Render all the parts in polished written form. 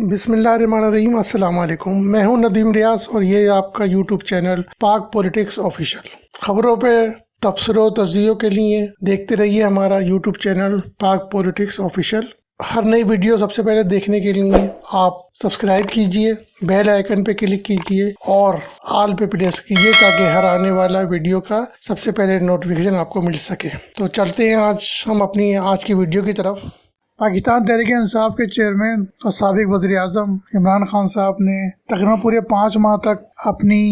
बिस्मिल्लाहिर्रहमानिर्रहीम। अस्सलाम वालेकुम। मैं हूं नदीम रियाज और ये आपका यूट्यूब चैनल पाक पॉलिटिक्स ऑफिशियल। खबरों पे तबसरों तज्जियों के लिए देखते रहिए हमारा यूट्यूब चैनल पाक पॉलिटिक्स ऑफिशियल। हर नई वीडियो सबसे पहले देखने के लिए आप सब्सक्राइब कीजिए, बेल आइकन पे क्लिक कीजिए और ऑल पे प्रेस कीजिए ताकि हर आने वाला वीडियो का सबसे पहले नोटिफिकेशन आपको मिल सके। तो चलते हैं आज हम अपनी आज की वीडियो की तरफ। पाकिस्तान तहरीक-ए-इंसाफ के चेयरमैन और साबिक वज़ीर-ए-आज़म इमरान खान साहब ने तकरीबन पूरे 5 माह तक अपनी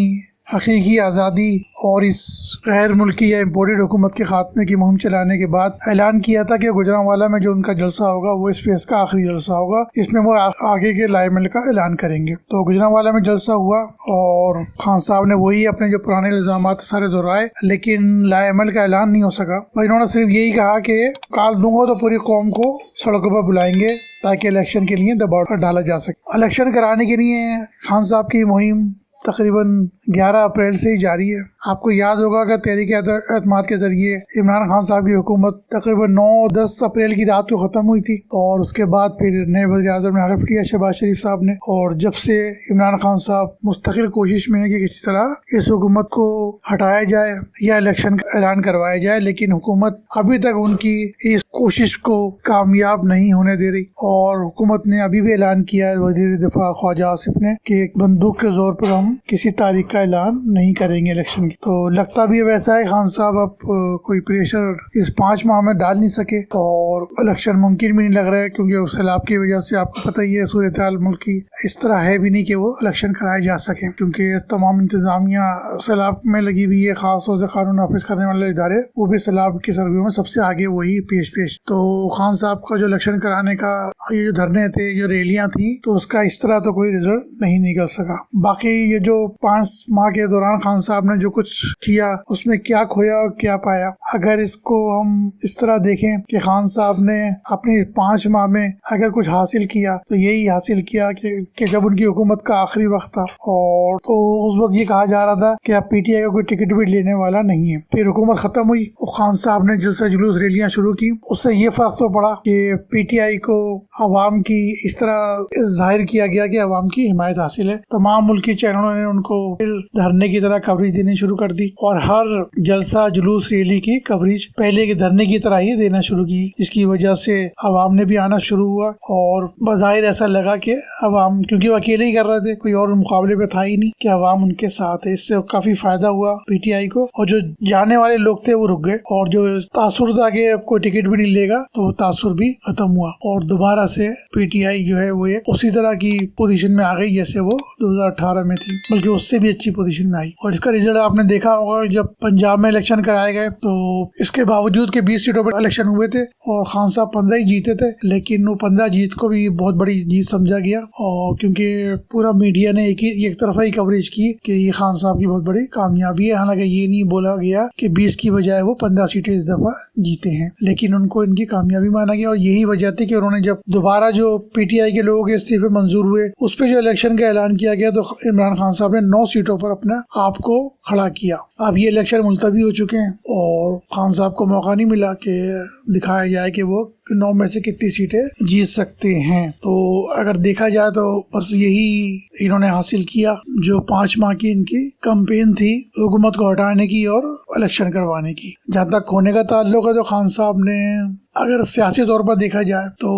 हकीकी आज़ादी और इस गैर मुल्की या इम्पोर्टेड हुकूमत के खात्मे की मुहिम चलाने के बाद ऐलान किया था कि गुजरांवाला में जो उनका जलसा होगा वो इस फेज़ का आखिरी जलसा होगा, जिसमें वो आगे के लाएमिल का ऐलान करेंगे। तो गुजरांवाला में जलसा हुआ और खान साहब ने वही अपने जो पुराने इल्ज़ामात सारे दोहराए, लेकिन लाएमिल का ऐलान नहीं हो सका। इन्होंने सिर्फ यही कहा कि काल दूंगा तो पूरी कौम को सड़कों पर बुलाएंगे ताकि इलेक्शन के लिए दबाव डाला जा सके। इलेक्शन कराने के लिए खान साहब की मुहिम तकरीबन 11 अप्रैल से ही जारी है। आपको याद होगा कि तहरीक-ए-एतमाद के जरिए इमरान खान साहब की हुकूमत तकरीबन 9-10 अप्रैल की रात को ख़त्म हुई थी और उसके बाद फिर नए वज़ीर-ए-आज़म ने हल्फ किया, शहबाज शरीफ साहब ने, और जब से इमरान खान साहब मुस्तकिल कोशिश में है कि किसी तरह इस हुकूमत को हटाया जाए या इलेक्शन का ऐलान करवाया जाए, लेकिन हुकूमत अभी तक उनकी इस कोशिश को कामयाब नहीं होने दे रही। और हुकूमत ने अभी भी ऐलान किया है, वज़ीर दिफा ख्वाजा आसिफ ने, कि बंदूक के जोर पर हम किसी तारीख का ऐलान नहीं करेंगे इलेक्शन की। तो लगता भी वैसा है, खान साहब अब कोई प्रेशर इस 5 माह में डाल नहीं सके और इलेक्शन मुमकिन भी नहीं लग रहा है, क्योंकि सैलाब की वजह से आपको पता ही है सूरत हाल मुल्क की इस तरह है भी नहीं कि वो इलेक्शन कराए जा सके, क्योंकि तमाम इंतजामिया सैलाब में लगी हुई है। खास तौर से कानून नाफिज करने वाले इदारे, वो भी सैलाब की सरगर्मियों में सबसे आगे वही पेश। तो खान साहब का जो इलेक्शन कराने का ये जो धरने थे, जो रैलियां थी, तो उसका इस तरह तो कोई रिजल्ट नहीं निकल सका। बाकी ये जो 5 माह के दौरान खान साहब ने जो कुछ किया उसमें क्या खोया और क्या पाया, अगर इसको हम इस तरह देखें कि खान साहब ने अपने 5 माह में अगर कुछ हासिल किया तो यही हासिल किया कि जब उनकी हुकूमत का आखिरी वक्त था और तो उस वक्त ये कहा जा रहा था कि अब पीटीआई का कोई टिकट भी लेने वाला नहीं है। फिर हुकूमत खत्म हुई और खान साहब ने जलसा जुलूस रैलियां शुरू की। उससे ये फर्क तो पड़ा कि पीटीआई को अवाम की इस तरह जाहिर किया गया कि अवाम की हिमायत हासिल है। तमाम मुल्की चैनलों ने उनको फिर धरने की तरह कवरेज देनी शुरू कर दी और हर जलसा जुलूस रैली की कवरेज पहले के धरने की तरह ही देना शुरू की, जिसकी वजह से अवाम ने भी आना शुरू हुआ और बज़ाहिर ऐसा लगा कि अवाम, क्योंकि वो अकेले ही कर रहे थे, कोई और मुकाबले पे था ही नहीं, कि अवाम उनके साथ है। इससे काफी फायदा हुआ पीटीआई को और जो जाने वाले लोग थे वो रुक गए और जो तासुर था कि कोई टिकट भी नहीं लेगा तो वो तासुर भी खत्म हुआ और दोबारा से पीटीआई जो है वो उसी तरह की पोजीशन में आ गई जैसे वो 2018 में थी, बल्कि उससे भी अच्छी पोजीशन में आई। और इसका रिजल्ट आपने देखा होगा, जब पंजाब में इलेक्शन कराए गए तो इसके बावजूद के 20 सीटों पर इलेक्शन हुए थे और खान साहब 15 ही जीते थे, लेकिन वो 15 जीत को भी बहुत बड़ी जीत समझा गया और क्योंकि पूरा मीडिया ने एक तरफा ही कवरेज की कि ये खान साहब की बहुत बड़ी कामयाबी है। हालांकि ये नहीं बोला गया कि 20 की बजाय वो 15 सीटें इस दफा जीते हैं, लेकिन उनको इनकी कामयाबी माना गया और यही वजह थी कि उन्होंने जब दोबारा जो पीटीआई के लोगों के इस्तीफे मंजूर हुए उस पर जो इलेक्शन का ऐलान किया गया तो इमरान खान साहब ने 9 सीटों पर अपने आप को खड़ा किया। अब ये इलेक्शन मुलतवी हो चुके हैं और खान साहब को मौका नहीं मिला कि दिखाया जाए कि वो 9 में से कितनी सीटें जीत सकते हैं। तो अगर देखा जाए तो बस यही इन्होंने हासिल किया जो 5 माह की इनकी कैंपेन थी हुकूमत को हटाने की और इलेक्शन करवाने की। जहाँ तक होने का ताल्लुक है तो खान साहब ने अगर सियासी तौर पर देखा जाए तो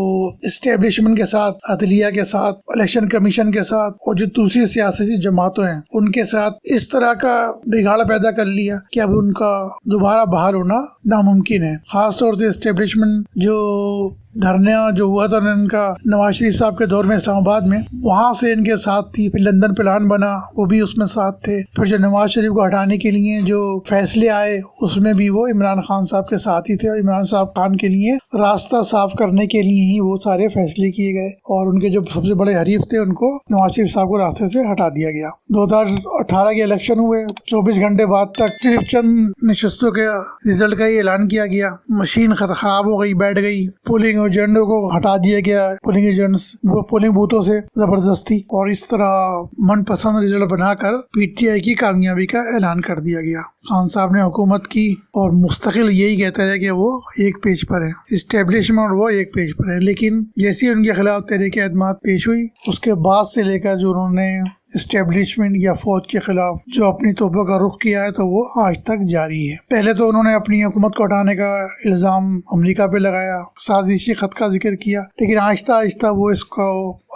इस्टेब्लिशमेंट के साथ, अदलिया के साथ, इलेक्शन कमीशन के साथ और जो दूसरी सियासी जमातें हैं उनके साथ इस तरह का बिगाड़ पैदा कर लिया कि अब उनका दोबारा बहाल होना नामुमकिन है। खास तौर से इस्टेब्लिशमेंट जो धरना जो हुआ था इनका नवाज शरीफ साहब के दौर में इस्लामाबाद में, वहाँ से इनके साथ थी। फिर लंदन प्लान बना, वो भी उसमें साथ थे। फिर जो नवाज शरीफ को हटाने के लिए जो फैसले आए उसमें भी वो इमरान खान साहब के साथ ही थे और इमरान साहब खान के लिए रास्ता साफ करने के लिए ही वो सारे फैसले किए गए और उनके जो सबसे बड़े हरीफ थे उनको नवाज शरीफ साहब को रास्ते से हटा दिया गया। 2018 के इलेक्शन हुए, 24 घंटे बाद तक सिर्फ चंद निशस्तों के रिजल्ट का ही ऐलान किया गया। मशीन खराब हो गई, बैठ गई, पोलिंग एजेंटों को हटा दिया गया, पोलिंग एजेंट्स पोलिंग बूथों से जबरदस्ती, और इस तरह मनपसंद रिजल्ट बनाकर पीटीआई की कामयाबी का ऐलान कर दिया गया। खान साहब ने हुकूमत की और मुस्तकिल यही कहता है कि वो एक पेज पर है, इस्टेब्लिशमेंट वो एक पेज पर है। लेकिन जैसे ही उनके खिलाफ तहरीक एतमाद पेश हुई, उसके बाद से लेकर जो उन्होंने इस्टेब्लिशमेंट या फौज के खिलाफ जो अपनी तोपों का रुख किया है, तो वो आज तक जारी है। पहले तो उन्होंने अपनी हुकूमत को हटाने का इल्जाम अमेरिका पे लगाया, साजिशी खत का जिक्र किया, लेकिन आहिस्ता आहिस्ता वो इसको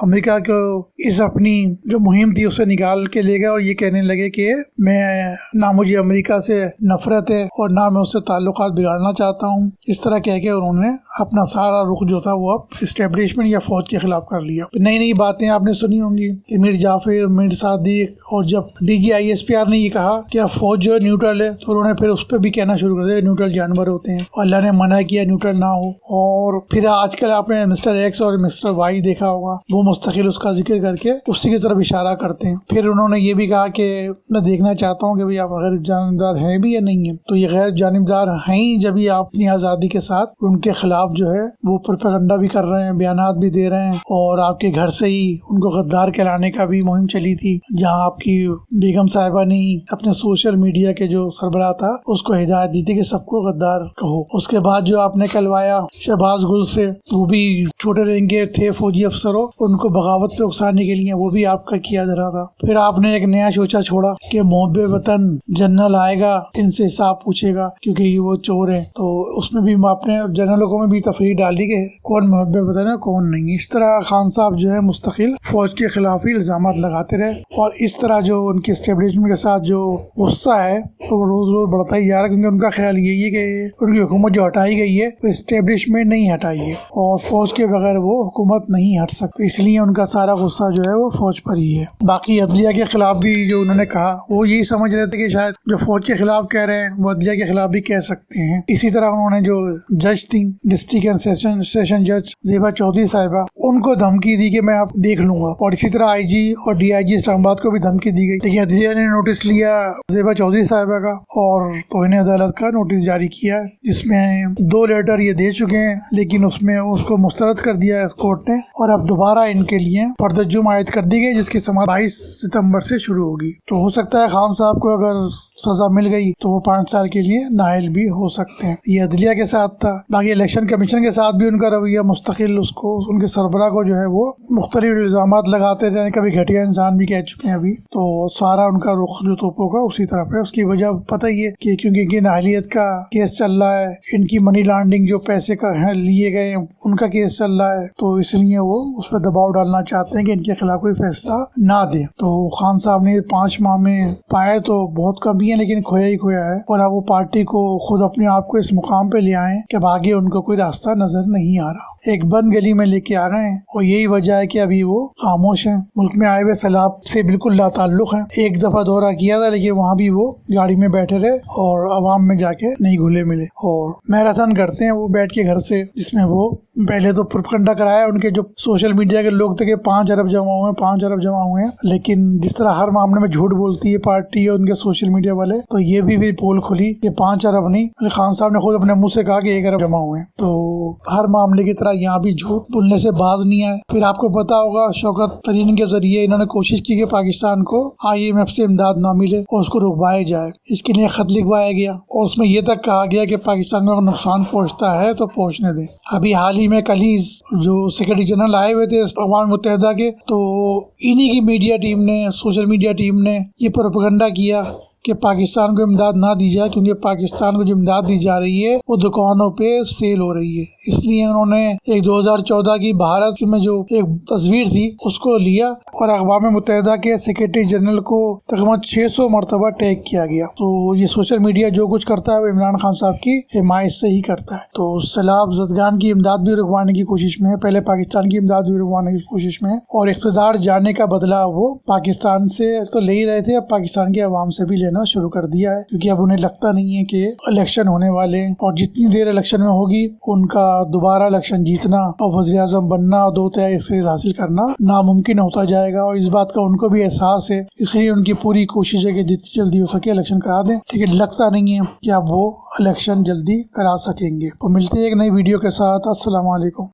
अमेरिका को इस अपनी जो मुहिम थी उससे निकाल के ले गए और ये कहने लगे कि मैं ना मुझे अमेरिका से नफरत है और ना मैं उससे ताल्लुकात बिगाड़ना चाहता हूँ। इस तरह कह के उन्होंने अपना सारा रुख जो था वो अब इस्टेब्लिशमेंट या फौज के खिलाफ कर लिया। नई नई बातें आपने सुनी होंगी कि मीर जाफर, मीर सादिक, और जब DGISPR ने ये कहा कि अब फौज जो है न्यूट्रल है, तो उन्होंने फिर उस पर भी कहना शुरू कर दिया न्यूट्रल जानवर होते हैं, अल्लाह ने मना किया न्यूट्रल ना हो। और फिर आजकल आपने मिस्टर एक्स और मिस्टर वाई देखा होगा, वो मुस्तकिल उसका जिक्र करके उसी की तरफ इशारा करते हैं। फिर उन्होंने ये भी कहा कि मैं देखना चाहता हूँ कि भाई आप गैर जानिबदार हैं भी या नहीं है। तो ये गैर जानिबदार हैं ही जब ये आप अपनी आज़ादी के साथ उनके खिलाफ जो है वो प्रोपेगेंडा भी कर रहे हैं, बयानात भी दे रहे हैं, और आपके घर से ही उनको गद्दार कहलाने का भी मुहिम चली थी, जहाँ आपकी बेगम साहिबा ने अपने सोशल मीडिया के जो सरबराह था उसको हिदायत दी थी कि सबको गद्दार कहो। उसके बाद जो आपने कहलवाया शहबाज गुल से, वो भी छोटे रैंक के थे फौजी अफसरों, उनको बगावत पे उकसाने के लिए, वो भी आपका किया जा रहा था। फिर आपने एक नया सोचा छोड़ा कि मोहब्बे वतन जनरल आएगा, इनसे हिसाब पूछेगा क्योंकि ये वो चोर है। तो उसमें भी आपने जनरलों में भी तफरीह डाली कि कौन मोहब्बे वतन है कौन नहीं। इस तरह खान साहब जो है मुस्तकिल फौज के खिलाफ ही इल्जाम लगाते रहे, और इस तरह जो उनकी एस्टेब्लिशमेंट के साथ जो गुस्सा है तो रोज रोज बढ़ता ही जा रहा है, क्योंकि उनका ख्याल यही है कि उनकी हुकूमत जो हटाई गई है वो एस्टेब्लिशमेंट नहीं हटाई है और फौज के बगैर वो हुकूमत नहीं हट सकती, इसलिए उनका सारा गुस्सा जो है वो फौज पर ही है। बाकी अदलिया के खिलाफ भी जो उन्होंने कहा, वो यही समझ रहे थे कि शायद जो फौज के खिलाफ कह रहे हैं वो अदलिया के खिलाफ भी कह सकते हैं। इसी तरह उन्होंने जो जज थी, डिस्ट्रिक्ट एंड सेशन जज ज़ेबा चौधरी साहिबा, उनको धमकी दी कि मैं आप देख लूंगा, और इसी तरह IG और DIG इस्लामाबाद को भी धमकी दी गई। लेकिन अदलिया ने नोटिस लिया ज़ेबा चौधरी साहिबा का और तौहीन अदालत का नोटिस जारी किया, जिसमें 2 लेटर ये दे चुके हैं, लेकिन उसमें उसको मुस्तरद कर दिया है कोर्ट ने, और अब दोबारा इनके लिए फर्द-ए-जुर्म आयद कर दी गई, जिसकी समाअत 22 सितंबर से शुरू होगी। तो हो सकता है खान साहब को अगर सजा मिल गई तो वो 5 साल के लिए नाअहल भी हो सकते हैं। ये अदलिया के साथ था। बाकी इलेक्शन कमीशन के साथ भी उनका रवैया मुस्तकिल, उसको उनके सरबराह को जो है वो मुख्तलिफ इल्जामात लगाते रहे, कभी घटिया इंसान भी कह चुके हैं अभी, तो सारा उनका रुख जो तोपों का उसी तरफ है। उसकी वजह पता ही है कि क्योंकि इनकी नाअहलियत का केस चल रहा है, इनकी मनी लॉन्ड्रिंग जो पैसे का है लिए गए उनका केस चल रहा है, तो इसलिए वो उस पर दबाव डालना चाहते हैं कि इनके खिलाफ कोई फैसला ना दे। तो खान साहब ने 5 माह में पाए तो बहुत कमी है, लेकिन खोया ही खोया है, और अब वो पार्टी को खुद अपने आप को इस मुकाम पे ले आए कि आगे उनको कोई रास्ता नजर नहीं आ रहा, एक बंद गली में लेके आ रहे हैं, और यही वजह है कि अभी वो खामोश हैं। मुल्क में आए हुए सैलाब से बिल्कुल लाताल्लुक हैं। एक दफा दौरा किया था, लेकिन वहाँ भी वो गाड़ी में बैठे रहे और आवाम में जाके नहीं घुले मिले, और मैराथन करते हैं वो बैठ के घर से, जिसमें वो पहले तो प्रोपेगेंडा कराया उनके जो सोशल मीडिया के लोग थे कि 5 अरब जमा हुए हैं, 5 अरब जमा हुए हैं, लेकिन जिस तरह हर मामले में झूठ बोलती है पार्टी और उनके सोशल मीडिया वाले, तो ये भी पोल खुली कि 5 अरब नहीं, खान साहब ने खुद अपने मुंह से कहा कि 1 अरब जमा हुए हैं। तो हर मामले की तरह यहाँ भी झूठ बोलने से बाज नहीं आए। फिर आपको पता होगा शौकत तरीन के जरिए इन्होंने कोशिश की कि पाकिस्तान को IMF से इमदाद ना मिले और उसको रुकवाया जाए। इसके लिए खत लिखवाया गया और उसमें यह तक कहा गया कि पाकिस्तान को अगर नुकसान पहुंचता है तो पहुंचने दें। अभी हाल ही में कल ही जो सेक्रेटरी जनरल आए हुए थे अक़वाम मुत्तहिदा के, तो इन्हीं की मीडिया टीम ने, सोशल मीडिया टीम ने ये प्रोपेगेंडा किया कि पाकिस्तान को इमदाद ना दी जाए, क्योंकि पाकिस्तान को जो इमदाद दी जा रही है वो दुकानों पे सेल हो रही है। इसलिए उन्होंने एक 2014 की भारत में जो एक तस्वीर थी उसको लिया और अक़वाम मुत्तहिदा के सेक्रेटरी जनरल को तकरीबन 600 मरतबा टैग किया गया। तो ये सोशल मीडिया जो कुछ करता है वो इमरान खान साहब की हिमायत से ही करता है। तो सैलाब ज़दगान की इमदाद भी रुकवाने की कोशिश में है, पहले पाकिस्तान की इमदाद भी रुकवाने की कोशिश में है, और इक़्तिदार जाने का बदला वो पाकिस्तान से तो ले ही रहे थे, अब पाकिस्तान की आवाम से भी लेना शुरू कर दिया है, क्योंकि अब उन्हें लगता नहीं है कि इलेक्शन होने वाले हैं, और जितनी देर इलेक्शन में होगी उनका दोबारा इलेक्शन जीतना और वज़ीर आज़म बनना और 2 तिहाई अक्सरियत हासिल करना नामुमकिन होता जाएगा, और इस बात का उनको भी एहसास है। इसलिए उनकी पूरी कोशिश है कि जितनी जल्दी हो सके इलेक्शन करा दें, लेकिन लगता नहीं है कि अब वो इलेक्शन जल्दी करा सकेंगे। तो मिलते हैं एक नई वीडियो के साथ। अस्सलाम वालेकुम।